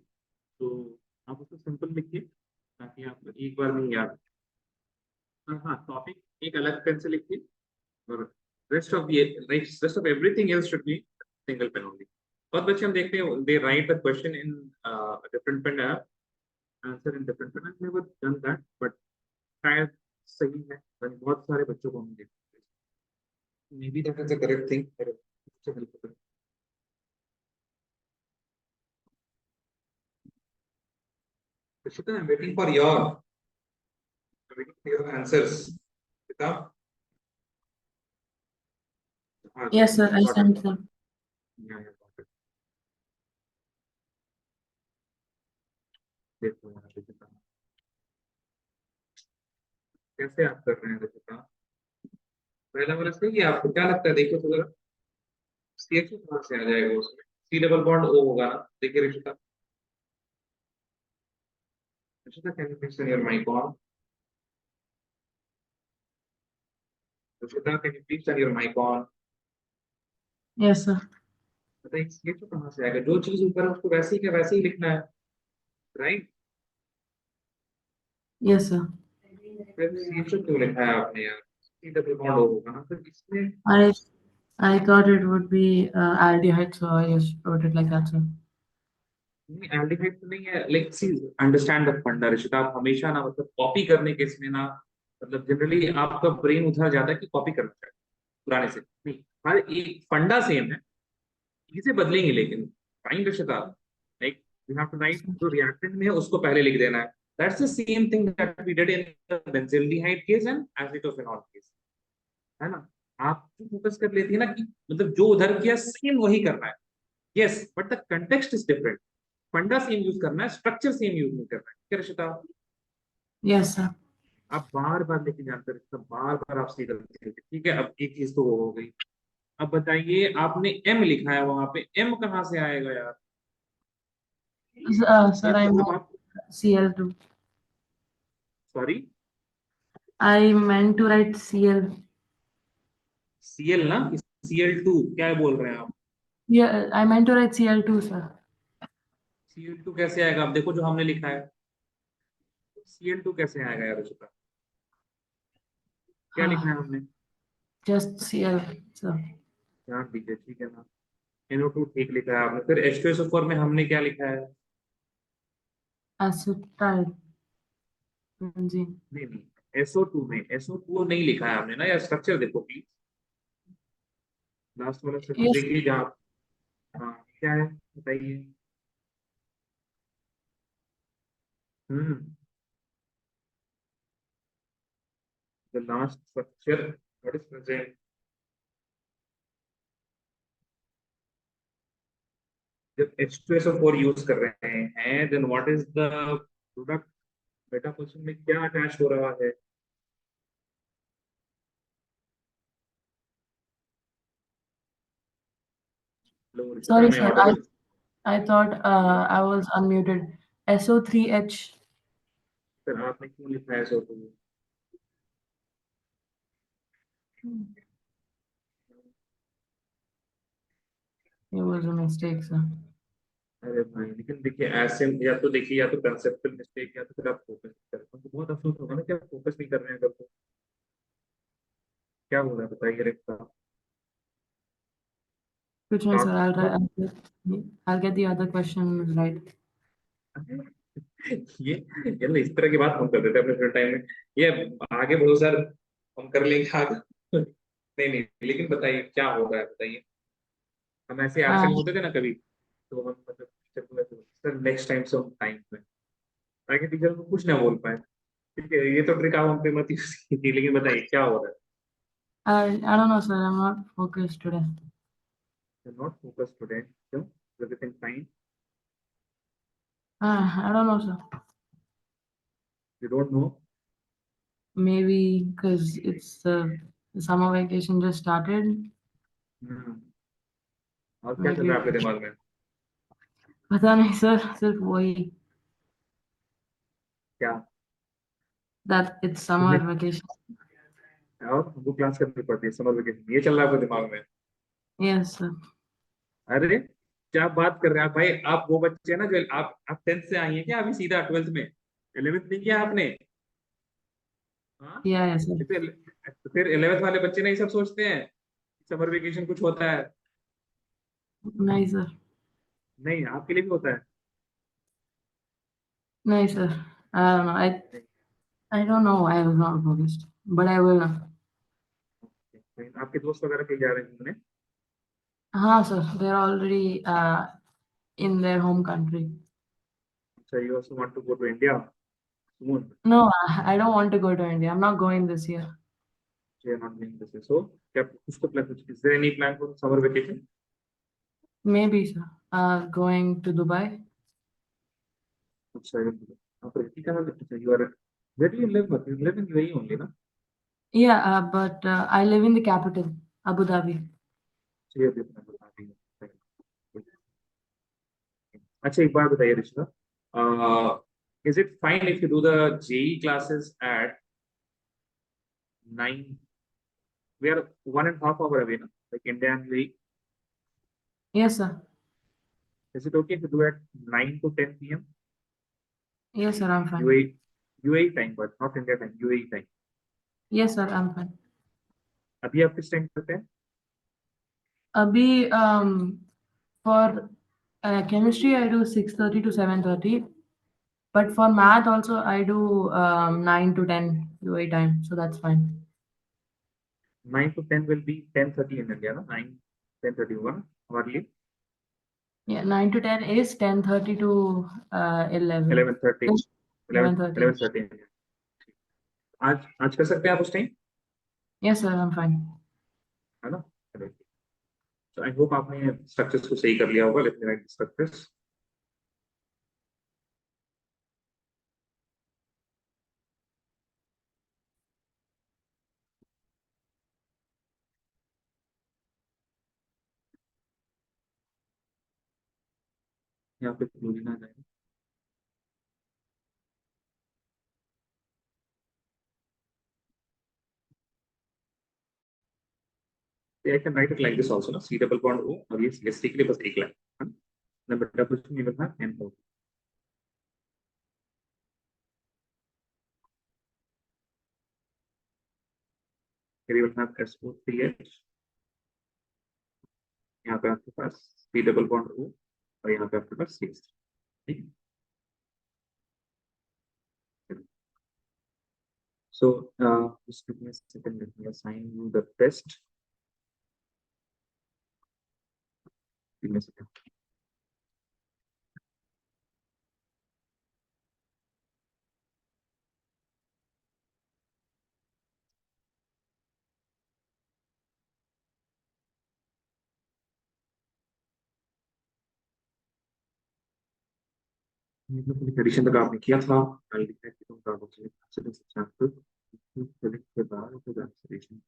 तो आप उसको सिंपल लिखिए ताकि आप एक बार में याद। हाँ, टॉपिक एक अलग पेन से लिखिए, और rest of everything else should be single pen only. बहुत बच्चे हम देखते हैं they write the question in different pen, answer in different pen, I never done that, but शायद सही है, बहुत सारे बच्चों को हम देखते हैं। May be that is the correct thing. Rishita, I'm waiting for your answers. Rishita, हाँ, Yes, sir. I got it. sent them. Yeah, got it. देखो यार रिशिता, कैसे आप कर रहे हैं रिशिता? पहला वाला सही है, आपको क्या लगता है, देखो तो जरा CH कहाँ से आ जाएगा उसमें, सी डबल बॉन्ड O होगा ना, देखिए Rishita. Rishita, can you please turn your mic on? Rishita, can you please turn your mic on? Yes, sir. बताइए CH कहाँ से आएगा, जो चीज ऊपर है उसको वैसे ही क्या वैसे ही लिखना है, राइट। Yes, sir. फिर CH क्यों लिखा है आपने यार, सी डबल बॉन्ड O होगा ना, तो इसमें I I thought it would be aldehyde, so I just wrote it like that, sir. नहीं, एल्डिहाइड तो नहीं है, लाइक सी अंडरस्टैंड द फंडा ऋषिता, आप हमेशा ना मतलब कॉपी करने के इसमें ना, मतलब जनरली आपका ब्रेन उधर जाता है कि कॉपी करना चाहिए पुराने से, नहीं, हर एक फंडा सेम है, चीजें बदलेंगी लेकिन, fine Rishita. Like you have to write जो रिएक्टेंट में है उसको पहले लिख देना है, that's the same thing that we did in the benzaldehyde case and acetophenol case, है ना। आप फोकस कर लेती है ना कि मतलब जो उधर किया सेम वही करना है, yes, but the context is different. फंडा सेम यूज करना है, स्ट्रक्चर सेम यूज नहीं करना है, ठीक है रिशिता। Yes, sir. आप बार बार लेके जानते रिश्ता, बार बार आप सीधा, ठीक है, अब एक चीज तो वो हो गई। अब बताइए, आपने M लिखा है वहां पे, M कहाँ से आएगा यार? Sir, ये I तो अब meant आप, CL2. Sorry, I meant to write CL. Cl ना, Cl2 क्या बोल रहे हैं आप? Yeah, I meant to write CL2, sir. Cl2 कैसे आएगा? आप देखो जो हमने लिखा है, Cl2 कैसे आएगा यार रिश्ता? क्या लिखा है हमने? Just Cl. So ध्यान दीजिए, ठीक है ना? NO2 ठीक लिखा है आपने। फिर H2SO4 में हमने क्या लिखा है? acetyl benzene. नहीं नहीं, SO2 में SO2 नहीं लिखा है हमने ना यार। स्ट्रक्चर देखो प्लीज, लास्ट वाला स्ट्रक्चर Yes. देखिए जहाँ। हाँ, क्या है बताइए। हम्म the last structure what is present, जब H2SO4 यूज कर रहे हैं then what is the product, बेटा क्वेश्चन में क्या अटैच हो रहा है? लो रिश्ता Sorry, में sir. Audible. I thought I was unmuted. SO3H. फिर आपने क्यों लिखा है SO2? It was a mistake, sir. अरे भाई, लेकिन देखिए ऐसे या तो देखिए, या तो कंसेप्चुअल मिस्टेक, या तो फिर आप फोकस कर रहे हो, तो बहुत अफसोस होगा ना कि आप फोकस नहीं कर रहे हैं अगर तो। क्या हो रहा है बताइए रिश्ता। Which one, sir? आप बहुत I'll get the other question right. ये ना इस तरह की बात हम कर देते हैं अपने फ्री टाइम में। ये आगे बहुत सर, हम कर लेंगे आगे। नहीं नहीं, लेकिन बताइए क्या हो रहा है बताइए। हम ऐसे Uh, एब्सेंट होते थे ना कभी, तो हम मतलब टीचर को ऐसे बोलते, सर नेक्स्ट टाइम से हम टाइम में, ताकि टीचर को कुछ ना बोल पाए। ठीक है, ये तो ट्रिक आप हम पे मत यूज कीजिए, लेकिन बताइए क्या हो रहा I don't know, sir. I'm not focused today. है? नॉट फोकस टुडे, क्यों? Everything fine? I don't know, sir. You don't know? Maybe because it's the summer vacation just started. और क्या चल रहा Maybe. है आपके दिमाग में? पता नहीं, sir. सिर्फ वही क्या? that it's summer तुम्हें vacation. और हमको क्लास करनी पड़ती है समर वेकेशन, ये चल रहा है आपके दिमाग में? Yes, sir. अरे क्या बात कर रहे हैं आप भाई? आप वो बच्चे हैं ना जो आप 10th से आई हैं क्या अभी सीधा 12th में? 11th नहीं किया आपने? हाँ, Yeah, yes, sir. तो फिर 11th वाले बच्चे नहीं सब सोचते हैं समर वेकेशन कुछ होता है? नहीं, sir. नहीं, आपके लिए भी होता है। नहीं, sir. I don't know. नहीं, I don't know why I was not focused, but I will now. नहीं, आपके दोस्त वगैरह कहीं जा रहे हैं घूमने? हाँ, sir. They're already in their home country. अच्छा, you also want to go to India soon? No, I don't want to go to India. I'm not going this year. You are not going this, so क्या कुछ तो plan, कुछ is there any plan for summer vacation? Maybe, sir. Going to Dubai. अच्छा, आप रहती कहाँ पे? अच्छा, you are, where do you live in UAE only ना? Yeah, but I live in the capital, Abu Dhabi. जी, अभी अपना बता दी है। अच्छा, एक बात बताइए Rishika, is it fine if you do the JEE classes at 9? We are 1.5 hour away ना, like India and UAE. Yes, sir. Is it okay if you do at 9 to 10 p.m. Yes, sir. I'm fine. UAE time, but not India time, UAE time. Yes, sir. I'm fine. अभी आप किस time करते हैं? Abhi, for chemistry, I do 6:30 to 7:30. But for math also, I do 9 to 10 UA time. So that's fine. 9 to 10 will be 10:30 in India, no? 9, 10:31 hourly. Yeah, 9 to 10 is 10:30 to 11. 11:30, 11:30. 11:30। आज आज कर सकते हैं आप उस time, Yes, sir. I'm fine. है ना? तो आई होप आपने स्ट्रक्चर्स को सही कर लिया होगा। Let me right structures. यहाँ पे भूल ना जाए। I can write it like this also ना, सी डबल बॉन्ड ओ, और ये सीएसटी के लिए बस एक लाइन, नंबर डबल टू निकलना एन हो। here you will have SO3H, यहाँ पे आपके पास C डबल बॉन्ड O और यहाँ पे आपके पास CH3, ठीक। So just give me a second, let me assign you the test. Give me a second. Addition तक आपने किया था, के बाद एडिशन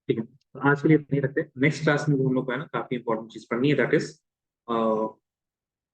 ठीक है, तो आज के लिए नहीं रखते। नेक्स्ट क्लास में हम लोग को है ना काफी इंपॉर्टेंट चीज पढ़नी है, दैट इज